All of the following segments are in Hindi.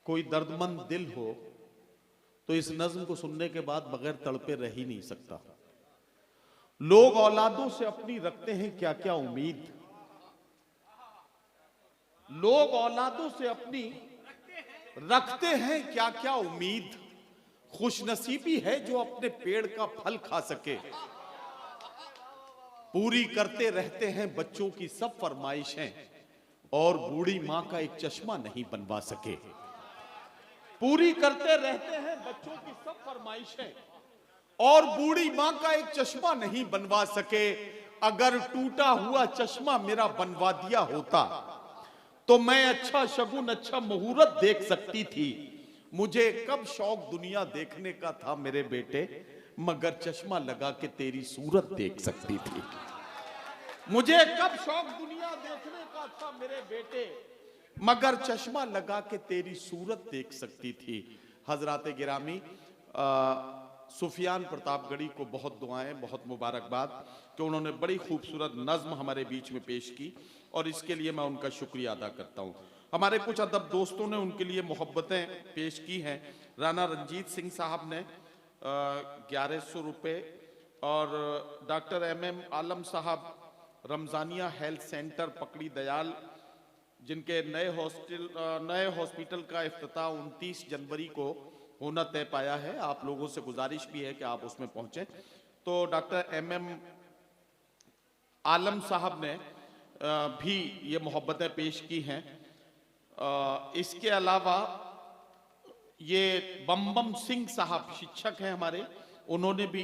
कोई दर्दमंद दिल हो तो इस नज्म को सुनने के बाद बगैर तड़पे रह ही नहीं सकता। लोग औलादों से अपनी रखते हैं क्या क्या उम्मीद, लोग औलादों से अपनी रखते हैं क्या क्या उम्मीद, खुशनसीबी है जो अपने पेड़ का फल खा सके। पूरी करते रहते हैं बच्चों की सब फरमाइशें और बूढ़ी मां का एक चश्मा नहीं बनवा सके। पूरी करते रहते हैं बच्चों की सब फरमाइशें और बूढ़ी मां का एक चश्मा नहीं बनवा सके। अगर टूटा हुआ चश्मा मेरा बनवा दिया होता तो मैं अच्छा शगुन अच्छा मुहूर्त देख सकती थी। मुझे कब शौक दुनिया देखने का था मेरे बेटे, मगर चश्मा लगा के तेरी सूरत देख सकती थी। मुझे कब शौक दुनिया देखने का था मेरे बेटे, मगर चश्मा लगा के तेरी सूरत देख सकती थी। हजरात गिरामी, सुफियान प्रतापगढ़ी को बहुत दुआएं, बहुत मुबारकबाद कि उन्होंने बड़ी खूबसूरत नज्म हमारे बीच में पेश की और इसके लिए मैं उनका शुक्रिया अदा करता हूं। हमारे कुछ अदब दोस्तों ने उनके लिए मोहब्बतें पेश की हैं। राना रंजीत सिंह साहब ने 1100 रुपये और डॉक्टर MM आलम साहब रमजानिया हेल्थ सेंटर पकड़ी दयाल, जिनके नए हॉस्पिटल का इफ्तिताह 29 जनवरी को होना तय पाया है। आप लोगों से गुजारिश भी है कि आप उसमें पहुंचे। तो डॉक्टर MM आलम साहब ने भी ये मोहब्बतें पेश की हैं। इसके अलावा ये बम सिंह साहब शिक्षक हैं हमारे, उन्होंने भी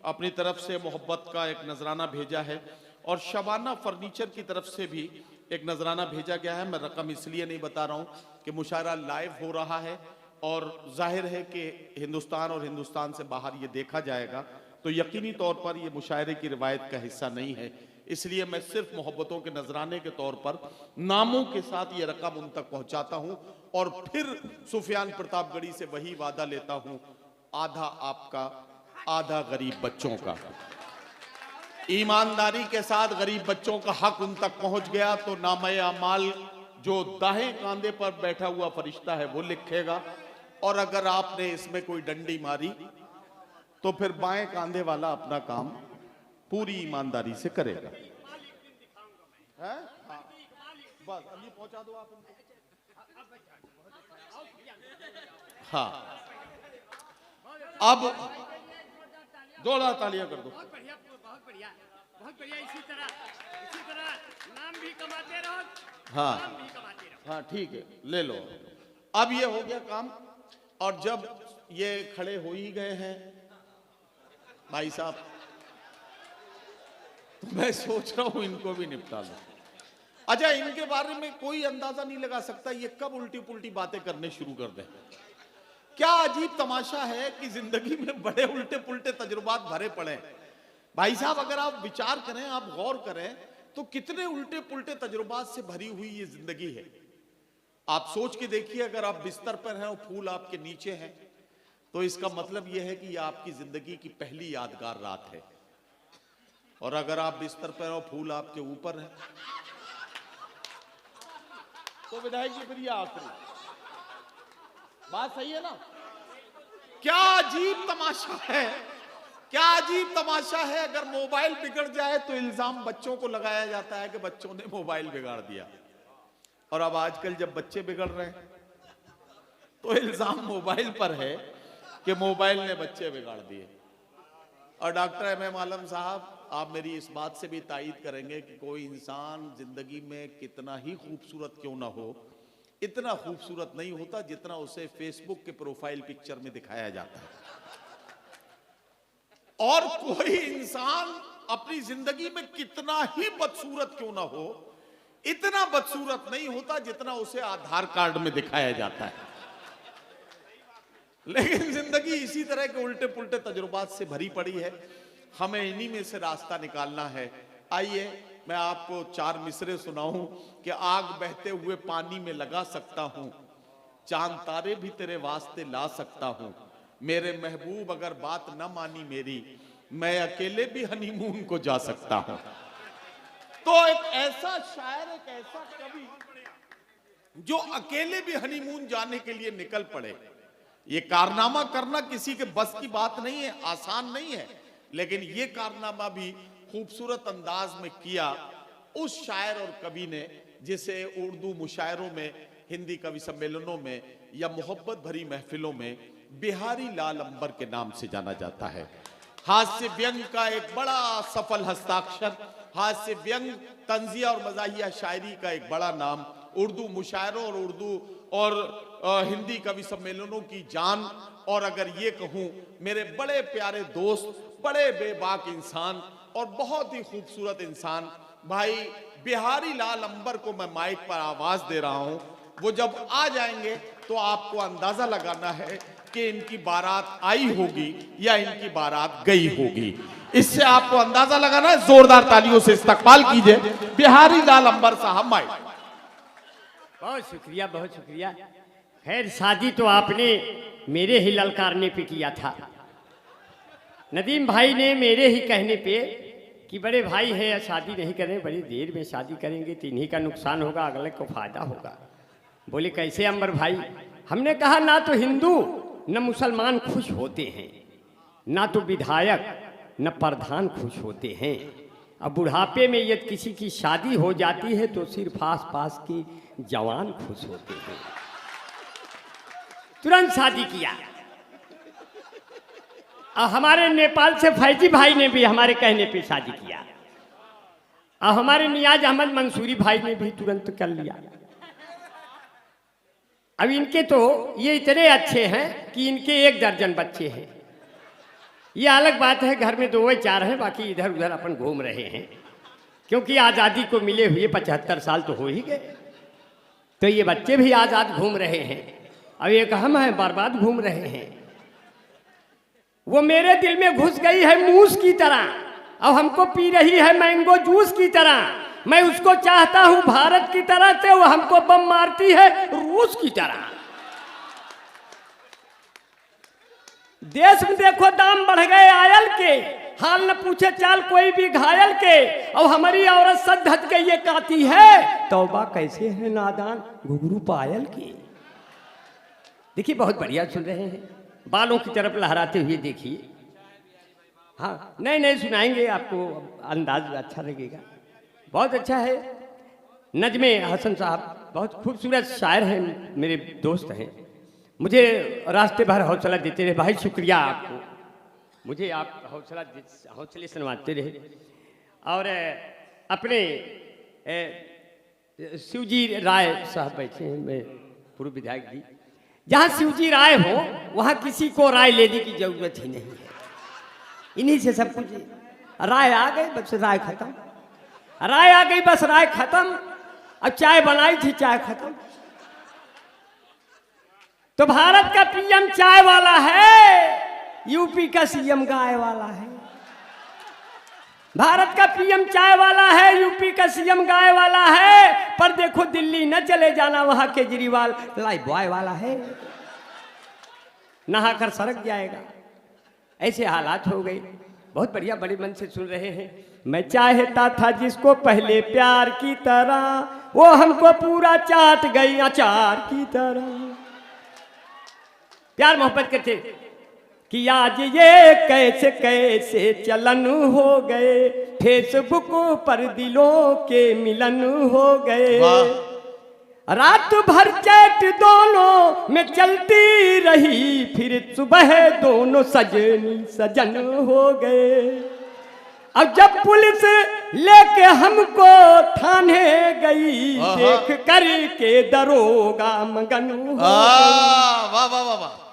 अपनी तरफ से मोहब्बत का एक नजराना भेजा है और शबाना फर्नीचर की तरफ से भी एक नजराना भेजा गया है। मैं रकम इसलिए नहीं बता रहा हूं कि मुशायरा लाइव हो रहा है और जाहिर है कि हिंदुस्तान और हिंदुस्तान से बाहर ये देखा जाएगा, तो यकीनी तौर पर ये मुशायरे की रिवायत का हिस्सा नहीं है। इसलिए मैं सिर्फ मोहब्बतों के नजराने के तौर पर नामों के साथ ये रकम उन तक पहुंचाता हूं और फिर सुफियान प्रतापगढ़ी से वही वादा लेता हूं, आधा आपका आधा गरीब बच्चों का। ईमानदारी के साथ गरीब बच्चों का हक उन तक पहुंच गया तो नामे अमाल जो दाएं कांधे पर बैठा हुआ फरिश्ता है वो लिखेगा, और अगर आपने इसमें कोई डंडी मारी तो फिर बाएं कांधे वाला अपना काम पूरी ईमानदारी से करेगा। है? हाँ। बस अभी पहुंचा दो आप उनको। हाँ, अब जोरदार तालियां कर दो। बहुत बढ़िया, बहुत बढ़िया, बहुत बढ़िया। इसी तरह नाम भी कमाते रहो। हाँ नाम भी कमाते रहो। हाँ, ठीक है, ले लो। अब ये हो गया काम, और जब ये खड़े हो ही गए हैं भाई साहब, तो मैं सोच रहा हूं इनको भी निपटा लो। अच्छा, इनके बारे में कोई अंदाजा नहीं लगा सकता ये कब उल्टी पुल्टी बातें करने शुरू कर दें। क्या अजीब तमाशा है कि जिंदगी में बड़े उल्टे पुल्टे तजुर्बात भरे पड़े। भाई साहब, अगर आप विचार करें, आप गौर करें, तो कितने उल्टे पुल्टे तजुर्बात से भरी हुई ये जिंदगी है। आप सोच के देखिए, अगर आप बिस्तर पर हैं और फूल आपके नीचे हैं तो इसका मतलब यह है कि यह आपकी जिंदगी की पहली यादगार रात है, और अगर आप बिस्तर पर और फूल आपके ऊपर हैं तो विधायक जी फिर ये आखिरी बात सही है ना। क्या अजीब तमाशा है, क्या अजीब तमाशा है। अगर मोबाइल बिगड़ जाए तो इल्जाम बच्चों को लगाया जाता है कि बच्चों ने मोबाइल बिगाड़ दिया, और अब आजकल जब बच्चे बिगड़ रहे हैं तो इल्जाम मोबाइल पर है कि मोबाइल ने बच्चे बिगाड़ दिए। और डॉक्टर MM आलम साहब, आप मेरी इस बात से भी तायीद करेंगे कि कोई इंसान जिंदगी में कितना ही खूबसूरत क्यों ना हो, इतना खूबसूरत नहीं होता जितना उसे फेसबुक के प्रोफाइल पिक्चर में दिखाया जाता है। और कोई इंसान अपनी जिंदगी में कितना ही बदसूरत क्यों ना हो, इतना बदसूरत नहीं होता जितना उसे आधार कार्ड में दिखाया जाता है। लेकिन जिंदगी इसी तरह के उल्टे पुल्टे तजुर्बात से भरी पड़ी है, हमें इन्हीं में से रास्ता निकालना है। आइए मैं आपको 4 मिसरे सुनाऊं कि आग बहते हुए पानी में लगा सकता हूं, चांद तारे भी तेरे वास्ते ला सकता हूं, मेरे महबूब अगर बात न मानी मेरी, मैं अकेले भी हनीमून को जा सकता हूं। तो एक ऐसा शायर, एक ऐसा कवि, जो अकेले भी हनीमून जाने के लिए निकल पड़े। ये कारनामा करना किसी के बस की बात नहीं है, आसान नहीं है, लेकिन ये कारनामा भी खूबसूरत अंदाज में किया उस शायर और कवि ने जिसे उर्दू मुशायरों में, हिंदी कवि सम्मेलनों में या मोहब्बत भरी महफिलों में बिहारी लाल अंबर के नाम से जाना जाता है। हास्य व्यंग का एक बड़ा सफल हस्ताक्षर, हास्य व्यंग, तंजिया और मजाहिया शायरी का एक बड़ा नाम, उर्दू मुशायरों और उर्दू और हिंदी कवि सम्मेलनों की जान। और अगर ये कहूं, मेरे बड़े प्यारे दोस्त, बड़े बेबाक इंसान और बहुत ही खूबसूरत इंसान भाई बिहारी लाल अंबर को मैं माइक पर आवाज दे रहा हूं। वो जब आ जाएंगे तो आपको अंदाजा लगाना है कि इनकी बारात आई होगी या इनकी बारात गई होगी। इससे आपको अंदाजा लगाना है। जोरदार तालियों से इस्तकबाल कीजिए बिहारी लाल अंबर साहब। माइक। बहुत शुक्रिया, बहुत शुक्रिया। खैर, शादी तो आपने मेरे ही ललकारने पे किया था। नदीम भाई ने मेरे ही कहने पे कि बड़े भाई है या शादी नहीं करें, बड़ी देर में शादी करेंगे तो इन्हीं का नुकसान होगा, अगले को फायदा होगा। बोले कैसे अंबर भाई? हमने कहा ना तो हिंदू न मुसलमान खुश होते हैं, ना तो विधायक न प्रधान खुश होते हैं। अब बुढ़ापे में यदि किसी की शादी हो जाती है तो सिर्फ आस पास के जवान खुश होते हैं। तुरंत शादी किया। और हमारे नेपाल से फैजी भाई ने भी हमारे कहने पे शादी किया, और हमारे नियाज अहमद मंसूरी भाई ने भी तुरंत कर लिया। अब इनके तो ये इतने अच्छे हैं कि इनके 1 दर्जन बच्चे हैं। ये अलग बात है, घर में 2 या 4 हैं, बाकी इधर उधर अपन घूम रहे हैं, क्योंकि आज़ादी को मिले हुए 75 साल तो हो ही गए। तो ये बच्चे भी आज़ाद घूम रहे हैं, अब एक हम हैं बर्बाद घूम रहे हैं। वो मेरे दिल में घुस गई है मूस की तरह, अब हमको पी रही है मैंगो जूस की तरह। मैं उसको चाहता हूं भारत की तरह से, वो हमको बम मारती है रूस की तरह। देश में देखो दाम बढ़ गए आयल के, हाल न पूछे चाल कोई भी घायल के। अब हमारी औरत सद धज के ये काती है, तौबा कैसे है नादान घुघरू पायल की। देखिए बहुत बढ़िया सुन रहे हैं, बालों की तरफ लहराते हुए देखिए। हाँ, नहीं नहीं सुनाएंगे आपको, अंदाज अच्छा लगेगा। बहुत अच्छा है। नजमे हसन साहब बहुत खूबसूरत शायर हैं, मेरे दोस्त हैं, मुझे रास्ते भर हौसला देते रहे। भाई शुक्रिया आपको, मुझे आप हौसले सुनवाते रहे। और अपने शिवजी राय साहब बैठे हैं, मैं पूर्व विधायक जी। जहाँ शिवजी राय हो वहाँ किसी को राय लेने की जरूरत ही नहीं है, इन्हीं से सब कुछ। राय आ गई बस राय खत्म, राय आ गई बस राय खत्म। अब चाय बनाई थी चाय खत्म। तो भारत का पीएम चाय वाला है, यूपी का सीएम गाय वाला है। भारत का पीएम चाय वाला है, यूपी का सीएम गाय वाला है। पर देखो दिल्ली न चले जाना, वहां केजरीवाल लाइफ बॉय वाला है, नहाकर सड़क जाएगा। ऐसे हालात हो गए। बहुत बढ़िया, बड़े मन से सुन रहे हैं। मैं चाहता था जिसको पहले प्यार की तरह, वो हमको पूरा चाट गई अचार की तरह। प्यार मोहब्बत करते कि आज ये कैसे कैसे चलन हो गए, फेसबुक पर दिलों के मिलन हो गए। रात भर चैट दोनों में चलती रही, फिर सुबह दोनों सजनी सजन हो गए। अब जब पुलिस लेके हमको थाने गई, देख कर के दरोगा मगन हो गई। वाह वाह वाह वाह।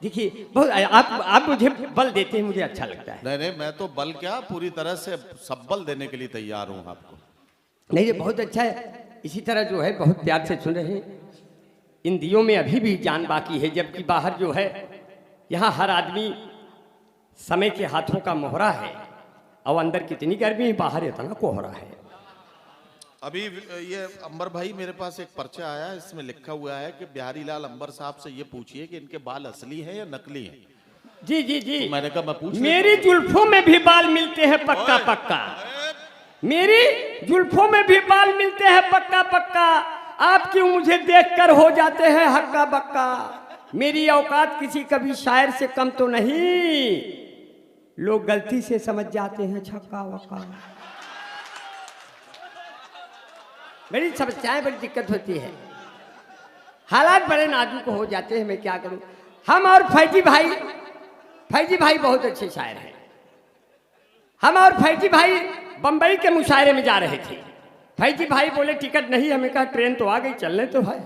देखिए बहुत आप मुझे बल देते हैं, मुझे अच्छा लगता है। नहीं नहीं, मैं तो बल क्या पूरी तरह से सब बल देने के लिए तैयार हूं आपको। नहीं ये बहुत अच्छा है। इसी तरह जो है बहुत प्यार से सुन रहे हैं। इन दियों में अभी भी जान बाकी है, जबकि बाहर जो है यहाँ हर आदमी समय के हाथों का मोहरा है, और अंदर कितनी गर्मी, बाहर इतना कोहरा है। अभी ये अंबर भाई मेरे पास एक पर्चा आया, इसमें लिखा हुआ है कि बिहारी लाल अंबर साहब से ये पूछिए कि इनके बाल असली हैं या नकली हैं। जी जी जी। तो मैंने कहा मैं पूछ, मेरी जुल्फों में भी बाल मिलते हैं पक्का पक्का, मेरी जुल्फों में भी बाल मिलते हैं पक्का पक्का। आप क्यों मुझे देखकर हो जाते हैं हक्का बक्का? मेरी औकात किसी कभी शायर से कम तो नहीं, लोग गलती से समझ जाते हैं छक्का वक्का। बड़ी समस्याएं, बड़ी दिक्कत होती है, हालात बड़े नाजुक हो जाते हैं। मैं क्या करूं? हम और फैजी भाई बहुत अच्छे शायर हैं। हम और फैजी भाई बंबई के मुशायरे में जा रहे थे। फैजी भाई बोले टिकट नहीं, हमें कहा ट्रेन तो आ गई, चलने तो है।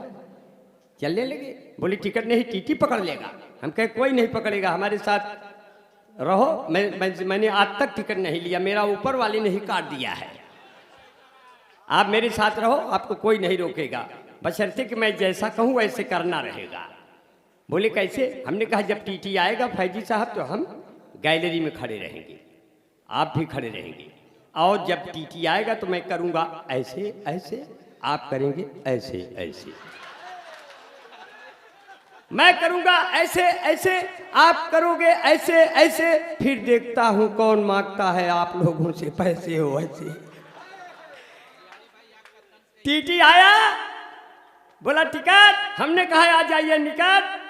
चलने लगे, बोले टिकट नहीं, टीटी पकड़ लेगा। हम कहे कोई नहीं पकड़ेगा, हमारे साथ रहो। मैंने आज तक टिकट नहीं लिया, मेरा ऊपर वाले ने ही काट दिया है। आप मेरे साथ रहो, आपको कोई नहीं रोकेगा, बशर्ते कि मैं जैसा कहूँ वैसे करना रहेगा। बोले कैसे? हमने कहा जब टीटी आएगा फैजी साहब तो हम गैलरी में खड़े रहेंगे, आप भी खड़े रहेंगे, और जब टीटी आएगा तो मैं करूँगा ऐसे ऐसे, आप करेंगे ऐसे ऐसे, मैं करूँगा ऐसे ऐसे, आप करोगे ऐसे ऐसे, फिर देखता हूँ कौन मांगता है आप लोगों से पैसे हो ऐसे। टीटी आया, बोला टिकट, हमने कहा आ जाइए निकट।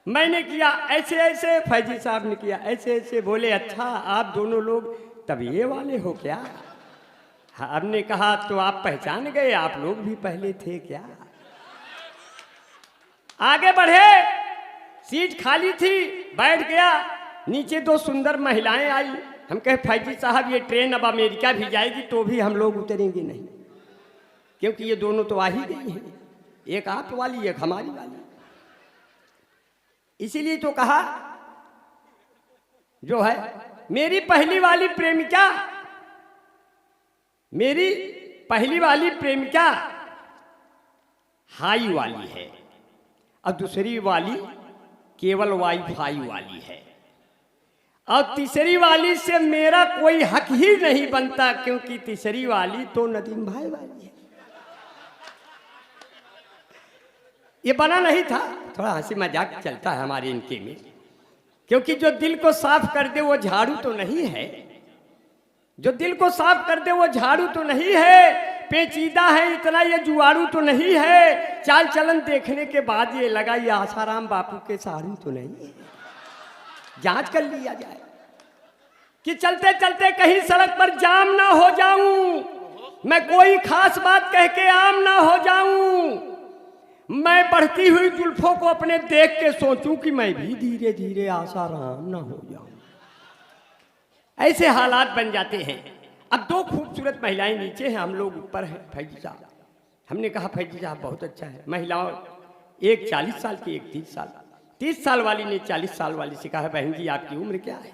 मैंने किया ऐसे ऐसे, फैजी साहब ने किया ऐसे ऐसे। बोले अच्छा आप दोनों लोग तब ये वाले हो क्या? हमने कहा तो आप पहचान गए, आप लोग भी पहले थे क्या? आगे बढ़े, सीट खाली थी, बैठ गया। नीचे दो सुंदर महिलाएं आई। हम कहे फैजी साहब ये ट्रेन अब अमेरिका भी जाएगी तो भी हम लोग उतरेंगे नहीं, क्योंकि ये दोनों तो आ ही गई हैं, एक आप वाली एक हमारी वाली। इसीलिए तो कहा जो है मेरी पहली वाली प्रेमिका, मेरी पहली वाली प्रेमिका हाई वाली है और दूसरी वाली केवल वाईफाई वाली है, और तीसरी वाली से मेरा कोई हक ही नहीं बनता, क्योंकि तीसरी वाली तो नदीम भाई वाली है। ये बना नहीं था, थोड़ा हंसी मजाक चलता है हमारे इनके में, क्योंकि जो दिल को साफ कर दे वो झाड़ू तो नहीं है, जो दिल को साफ कर दे वो झाड़ू तो नहीं है, पेचीदा है इतना ये जुआड़ू तो नहीं है, चाल चलन देखने के बाद ये लगा ये आसाराम बापू के साड़ू तो नहीं है। जांच कर लिया जाए कि चलते चलते कहीं सड़क पर जाम ना हो जाऊं, मैं कोई खास बात कह के आम ना हो जाऊं, मैं बढ़ती हुई जुल्फों को अपने देख के सोचूं कि मैं भी धीरे धीरे आसाराम ना हो जाऊं। ऐसे हालात बन जाते हैं। अब दो खूबसूरत महिलाएं नीचे हैं, हम लोग ऊपर हैं। फैजी साहब, हमने कहा फैजी साहब बहुत अच्छा है। महिलाओं, एक 40 साल की, एक 30 साल। 30 साल वाली ने 40 साल वाली से कहा बहन जी आपकी उम्र क्या है?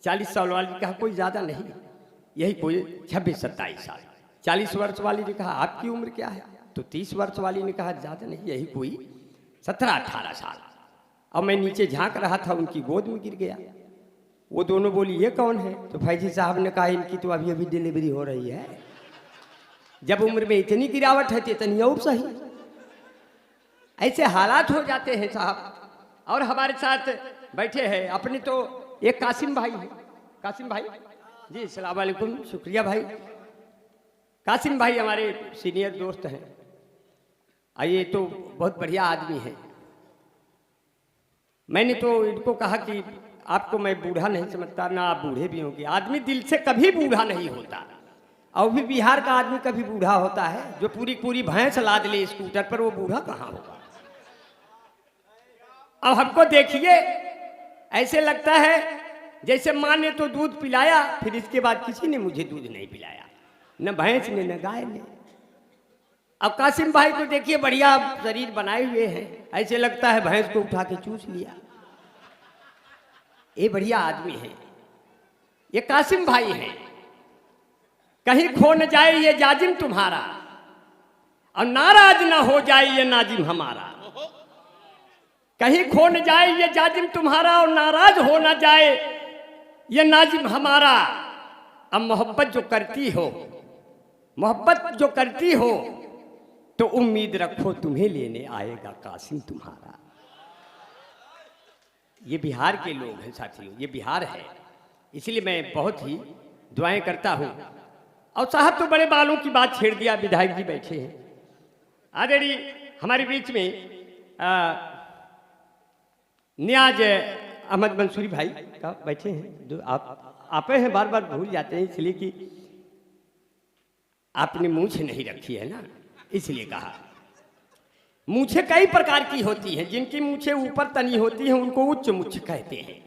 40 साल वाली ने कहा कोई ज़्यादा नहीं, यही कोई 26-27 साल। 40 वर्ष वाली ने कहा आपकी उम्र क्या है? तो 30 वर्ष वाली ने कहा ज़्यादा नहीं, यही कोई 17-18 साल। और मैं नीचे झांक रहा था, उनकी गोद में गिर गया। वो दोनों बोली ये कौन है? तो फैजी साहब ने कहा इनकी तो अभी अभी डिलीवरी हो रही है, जब उम्र में इतनी गिरावट है तो इतनी और सही। ऐसे हालात हो जाते हैं साहब। और हमारे साथ बैठे हैं अपने तो एक कासिम भाई है। कासिम भाई जी अस्सलाम वालेकुम, शुक्रिया भाई। कासिम भाई हमारे सीनियर दोस्त हैं, ये तो बहुत बढ़िया आदमी है। मैंने तो इनको कहा कि आपको मैं बूढ़ा नहीं समझता, ना आप बूढ़े भी होंगे। आदमी दिल से कभी बूढ़ा नहीं होता, और भी बिहार का आदमी कभी बूढ़ा होता है? जो पूरी पूरी भैंस लाद ले स्कूटर पर, वो बूढ़ा कहाँ होगा? अब हमको देखिए, ऐसे लगता है जैसे माँ ने तो दूध पिलाया, फिर इसके बाद किसी ने मुझे दूध नहीं पिलाया, न भैंस ने न गाय ने। अब कासिम भाई को देखिए, बढ़िया शरीर बनाए हुए हैं, ऐसे लगता है भैंस को उठा के चूस लिया। ये बढ़िया आदमी है, ये कासिम भाई है। कहीं खो न जाए ये जाजिम तुम्हारा, और नाराज ना हो जाए ये नाजिम हमारा। कहीं खो न जाए ये जाजिम तुम्हारा, और नाराज हो ना जाए ये नाजिम हमारा। अब मोहब्बत जो करती हो, मोहब्बत जो करती हो, तो उम्मीद रखो तुम्हें लेने आएगा कासिम तुम्हारा। ये बिहार के लोग हैं साथियों, ये बिहार है। इसलिए मैं बहुत ही दुआएं करता हूँ। और साहब तो बड़े बालों की बात छेड़ दिया, विधायक जी बैठे हैं। आदरणीय हमारे बीच में नियाज अहमद मंसूरी भाई का बैठे हैं, जो आप हैं, बार बार भूल जाते हैं इसलिए कि आपने मूंछ नहीं रखी है ना, इसलिए कहा। मूछें कई प्रकार की होती हैं, जिनकी मूछें ऊपर तनी होती हैं उनको उच्च मूछ कहते हैं,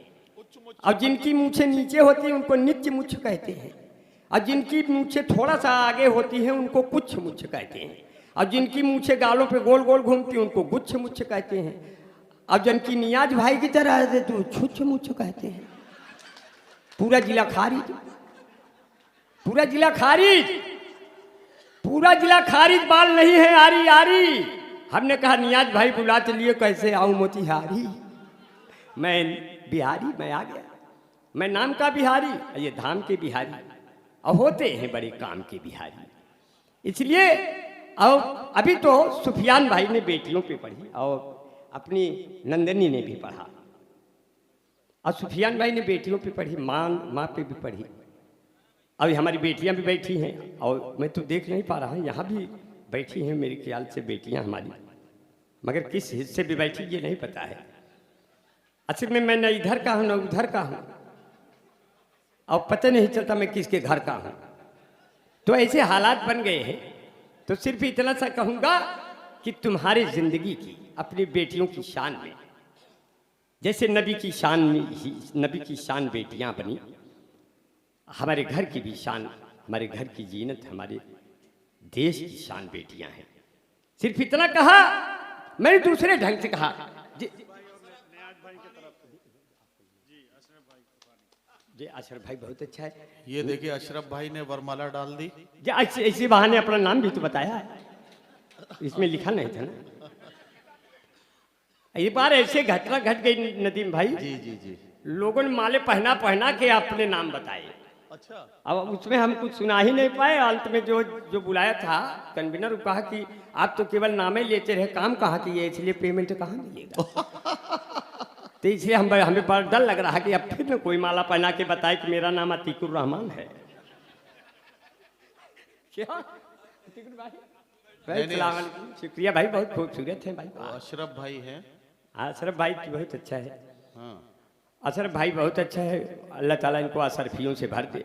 और जिनकी मूछें नीचे होती हैं उनको निच्च मूछ कहते हैं, और जिनकी मूछें थोड़ा सा आगे होती हैं उनको कुछ मूछ कहते हैं, और जिनकी मूछें गालों पे गोल गोल घूमती हैं उनको गुच्छ मूछ कहते हैं, और जिनकी नियाज भाई की तरह है तो छुच्छ मूछ कहते हैं। पूरा जिला खारिज, पूरा जिला खारिज, पूरा जिला खारिज, बाल नहीं है आरी आरी। हमने कहा नियाज भाई बुला चलिए, कैसे आऊं मोतिहारी, मैं बिहारी, मैं आ गया, मैं नाम का बिहारी, ये धाम के बिहारी, और होते हैं बड़े काम के बिहारी। इसलिए और अभी तो सुफियान भाई ने बेटियों पे पढ़ी और अपनी नंदनी ने भी पढ़ा, और सुफियान भाई ने बेटियों पे पढ़ी, माँ पे भी पढ़ी, अभी हमारी बेटियां भी बैठी हैं, और मैं तो देख नहीं पा रहा, यहाँ भी बैठी हैं मेरे ख्याल से बेटियां हमारी, मगर किस हिस्से भी बैठी ये नहीं पता है। असल में मैं न इधर का हूँ न उधर का हूँ, और पता नहीं चलता मैं किसके घर का हूँ। तो ऐसे हालात बन गए हैं, तो सिर्फ इतना सा कहूँगा कि तुम्हारी जिंदगी की अपनी बेटियों की शान में, जैसे नबी की शान बेटियां बनी, हमारे घर की भी शान, हमारे घर की जीनत, हमारे देश की शान बेटियां हैं। सिर्फ इतना कहा, मैंने दूसरे ढंग से कहा जी अशरफ भाई बहुत अच्छा है। ये देखिए अशरफ भाई ने वरमाला डाल दी, इसी बहाने अपना नाम भी तो बताया है, इसमें लिखा नहीं था ना। ये बार ऐसे घटना घट गई नदीम भाई, जी जी जी, लोगों ने माले पहना पहना के अपने नाम बताए। अच्छा, अब उसमें हम कुछ सुना ही नहीं पाए। अंत में जो बुलाया था कन्वीनर, कहा कि आप तो केवल नाम ही लेते रहे, काम कहाँ किए, इसलिए पेमेंट कहाँ मिलेगा। तो इसलिए हमें बड़ा डर लग रहा कि अब फिर न कोई माला पहना के बताए कि मेरा नाम अतीकुर रहमान है। क्या भाई, शुक्रिया भाई, बहुत खूबसूरत है भाई। अशरफ भाई हैं, अशरफ भाई बहुत अच्छा है, हाँ अशरफ भाई बहुत अच्छा है, अल्लाह ताला इनको अशरफियों से भर दे।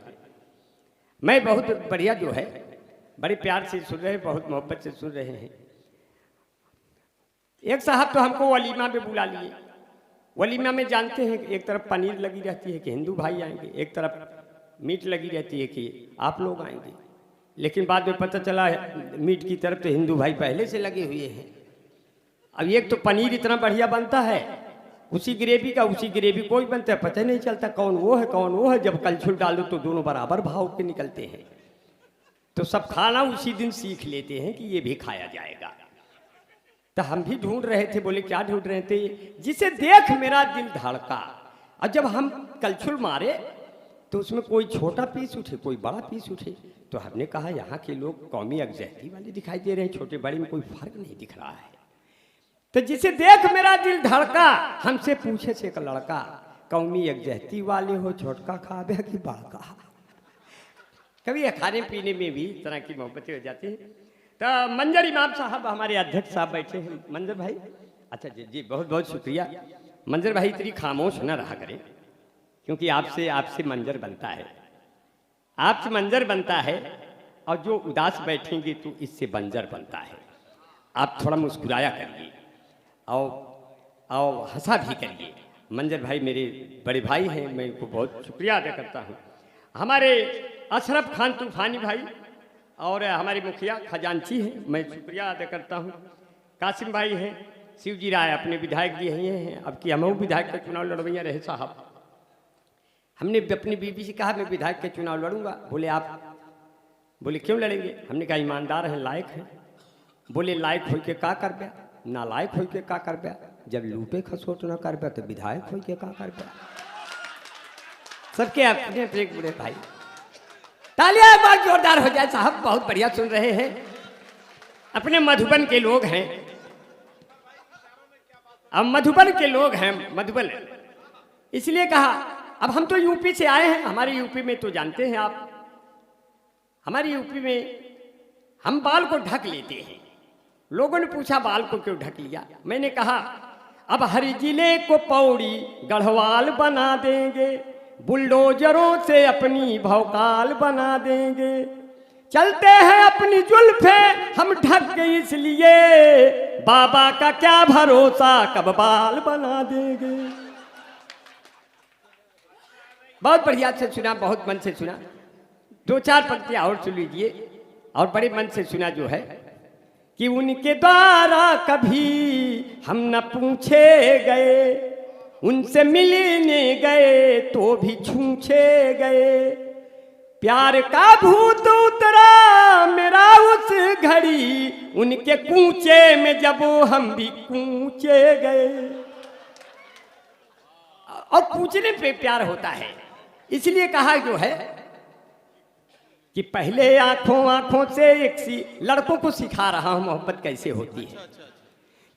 मैं बहुत बढ़िया जो है, बड़े प्यार से सुन रहे हैं, बहुत मोहब्बत से सुन रहे हैं। एक साहब तो हमको वलीमा में बुला लिए। वलीमा में जानते हैं कि एक तरफ पनीर लगी रहती है कि हिंदू भाई आएंगे, एक तरफ मीट लगी रहती है कि आप लोग आएंगे, लेकिन बाद में पता चला है मीट की तरफ तो हिंदू भाई पहले से लगे हुए हैं। अब एक तो पनीर इतना बढ़िया बनता है, उसी ग्रेवी का उसी ग्रेवी कोई बनता है, पता नहीं चलता कौन वो है कौन वो है। जब कलछुल डालो तो दोनों बराबर भाव के निकलते हैं। तो सब खाना उसी दिन सीख लेते हैं कि ये भी खाया जाएगा। तो हम भी ढूंढ रहे थे, बोले क्या ढूंढ रहे थे, जिसे देख मेरा दिल धड़का। और जब हम कलछुल मारे तो उसमें कोई छोटा पीस उठे, कोई बड़ा पीस उठे। तो हमने कहा यहाँ के लोग कौमी यकजहती वाले दिखाई दे रहे हैं, छोटे बड़े में कोई फर्क नहीं दिख रहा है। तो जिसे देख मेरा दिल धड़का, हमसे पूछे से एक लड़का, कौमी यकजहती वाले हो, छोटका खाबे कि बड़का। कभी खाने पीने में भी इस तरह की मोहब्बतें हो जाती हैं। तो मंजर इमाम साहब हमारे अध्यक्ष साहब बैठे हैं। मंजर भाई, अच्छा जी जी, बहुत बहुत शुक्रिया। मंजर भाई इतनी खामोश न रहा करें, क्योंकि आपसे मंजर बनता है, आपसे मंजर बनता है, और जो उदास बैठेंगे तो इससे बंजर बनता है। आप थोड़ा मुस्कुराया करिए और हंसा भी करिए। मंजर भाई मेरे बड़े भाई हैं, मैं इनको बहुत शुक्रिया अदा करता हूँ। हमारे अशरफ खान तूफानी भाई और हमारे मुखिया खजांची हैं, मैं शुक्रिया अदा करता हूँ। कासिम भाई हैं, शिवजी राय अपने विधायक जी हैं। अब कि हम विधायक का चुनाव लड़वैया रहे साहब, हमने अपनी बीबी से कहा मैं विधायक के चुनाव लड़ूंगा। बोले आप, बोले क्यों लड़ेंगे? हमने कहा ईमानदार हैं, लायक हैं। बोले लायक हो के का कर पाया, ना लायक हो के का कर पाया, जब लूटे खसोट ना कर पाया तो विधायक हो के का कर पाया। सबके अपने अपने बुरे भाई, तालियां एक बार जोरदार हो जाए साहब, बहुत बढ़िया सुन रहे हैं। अपने मधुबन के लोग हैं, अब मधुबन के लोग हैं, मधुबन, इसलिए कहा। अब हम तो यूपी से आए हैं, हमारे यूपी में तो जानते हैं आप, हमारी यूपी में हम बाल को ढक लेते हैं, लोगों ने पूछा बाल को क्यों ढक लिया? मैंने कहा अब हर जिले को पौड़ी गढ़वाल बना देंगे, बुलडोजरों से अपनी भौकाल बना देंगे। चलते हैं अपनी जुल्फे हम ढक के इसलिए, बाबा का क्या भरोसा कब बाल बना देंगे। बहुत बढ़िया से सुना, बहुत मन से सुना। 2-4 पंक्तियां और सुन लीजिए। और बड़े मन से सुना जो है कि उनके द्वारा कभी हम न पूछे गए, उनसे मिलने गए तो भी छूछे गए। प्यार का भूत उतरा मेरा उस घड़ी, उनके कूचे में जब हम भी कूचे गए। और पूछने पे प्यार होता है, इसलिए कहा जो है कि पहले आंखों आंखों से एक सी, लड़कों को सिखा रहा हूं मोहब्बत कैसे होती है,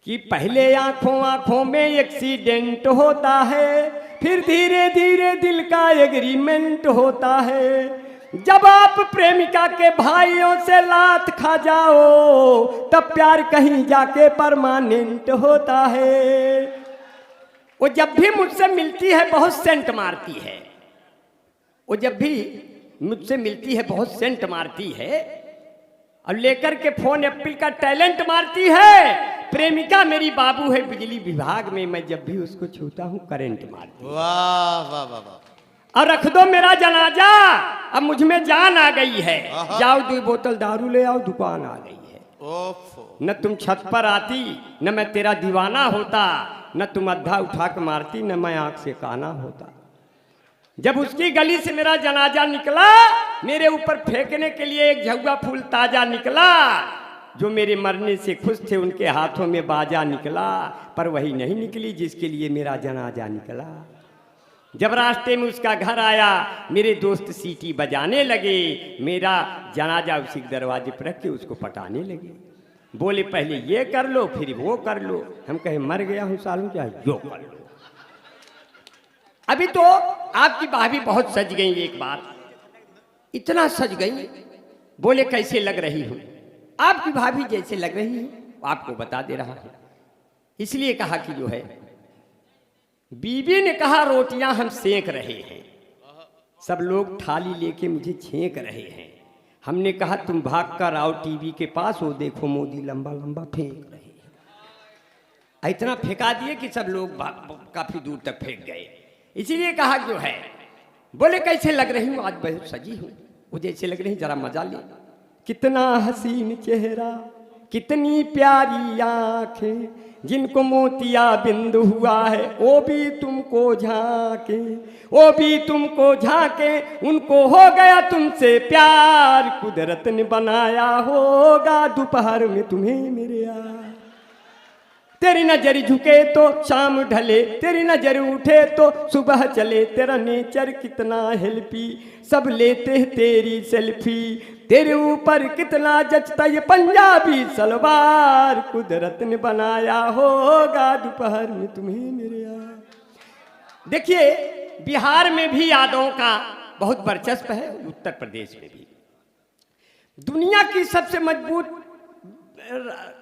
कि पहले आंखों आंखों में एक्सीडेंट होता है, फिर धीरे धीरे दिल का एग्रीमेंट होता है। जब आप प्रेमिका के भाइयों से लात खा जाओ, तब प्यार कहीं जाके परमानेंट होता है। वो जब भी मुझसे मिलती है बहुत सेंट मारती है, वो जब भी मुझसे मिलती है बहुत सेंट मारती है, और लेकर के फोन एप्पल का टैलेंट मारती है। प्रेमिका मेरी बाबू है बिजली विभाग में, मैं जब भी उसको छूता हूं करंट मारती है। वाह वाह वाह वाह। और रख दो मेरा जनाजा, अब मुझ में जान आ गई है, जाओ 2 बोतल दारू ले आओ, दुकान आ गई है। ओफो। न तुम छत पर आती, न मैं तेरा दीवाना होता, न तुम अद्धा उठा के मारती, न मैं आंख से काना होता। जब उसकी गली से मेरा जनाजा निकला, मेरे ऊपर फेंकने के लिए एक झुग्गा फूल ताजा निकला। जो मेरे मरने से खुश थे उनके हाथों में बाजा निकला, पर वही नहीं निकली जिसके लिए मेरा जनाजा निकला। जब रास्ते में उसका घर आया, मेरे दोस्त सीटी बजाने लगे, मेरा जनाजा उसी दरवाजे पर रख के उसको पटाने लगे। बोले पहले ये कर लो फिर वो कर लो। हम कहे मर गया हूं सालों, क्या जो कर लो। अभी तो आपकी भाभी बहुत सज गई, एक बार इतना सज गई, बोले कैसे लग रही हूं? आपकी भाभी जैसे लग रही है आपको बता दे रहा हूं। इसलिए कहा कि जो है, बीबी ने कहा रोटियां हम सेक रहे हैं, सब लोग थाली लेके मुझे छेक रहे हैं। हमने कहा तुम भाग कर आओ टीवी के पास, वो देखो मोदी लंबा लंबा फेंक रहे हैं। इतना फेंका दिए कि सब लोग काफी दूर तक फेंक गए। इसीलिए कहा जो है, बोले कैसे लग रही हूँ? आज बहुत सजी हूँ। वो जैसे लग रही, जरा मजा ले। कितना हसीन चेहरा, कितनी प्यारी आंखें, जिनको मोतिया बिंद हुआ है वो भी तुमको झांके, वो भी तुमको झांके। उनको हो गया तुमसे प्यार, कुदरत ने बनाया होगा दोपहर में तुम्हें मेरे यार। तेरी नजर झुके तो शाम ढले, तेरी नजर उठे तो सुबह चले। तेरा नेचर कितना हेल्पी, सब लेते हैं तेरी सेल्फी। तेरे ऊपर कितना जचता ये पंजाबी सलवार, कुदरत ने बनाया होगा दोपहर में तुम्हें मेरे यार। देखिए बिहार में भी यादवों का बहुत वर्चस्व है, उत्तर प्रदेश में भी। दुनिया की सबसे मजबूत,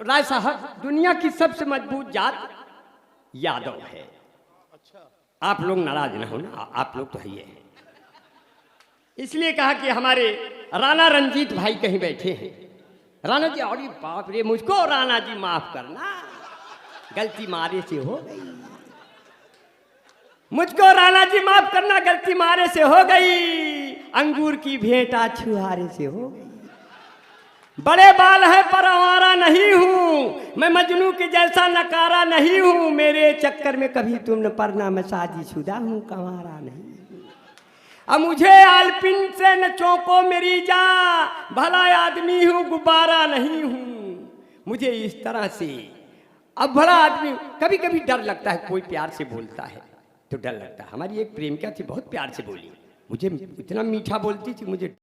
राय साहब, दुनिया की सबसे मजबूत जात यादव है। आप लोग नाराज ना हो ना, आप लोग तो है ही है। इसलिए कहा कि हमारे राणा रंजीत भाई कहीं बैठे हैं। राणा जी, और बाप रे, मुझको राणा जी माफ करना, गलती मारे से हो गई। मुझको राणा जी माफ करना, गलती मारे से हो गई। अंगूर की भेंटा छुहारे से हो गई। बड़े बाल है पर आवारा नहीं हूँ, मैं मजनू के जैसा नकारा नहीं हूँ। मेरे चक्कर में कभी तुम न पड़ना, मैं शादीशुदा हूँ कंवारा नहीं। अब मुझे आलपिन से न चौंको मेरी जा, भला आदमी हूँ गुब्बारा नहीं हूँ। मुझे इस तरह से, अब भला आदमी, कभी कभी डर लगता है, कोई प्यार से बोलता है तो डर लगता है। हमारी एक प्रेमिका थी, बहुत प्यार से बोली, मुझे इतना मीठा बोलती थी, मुझे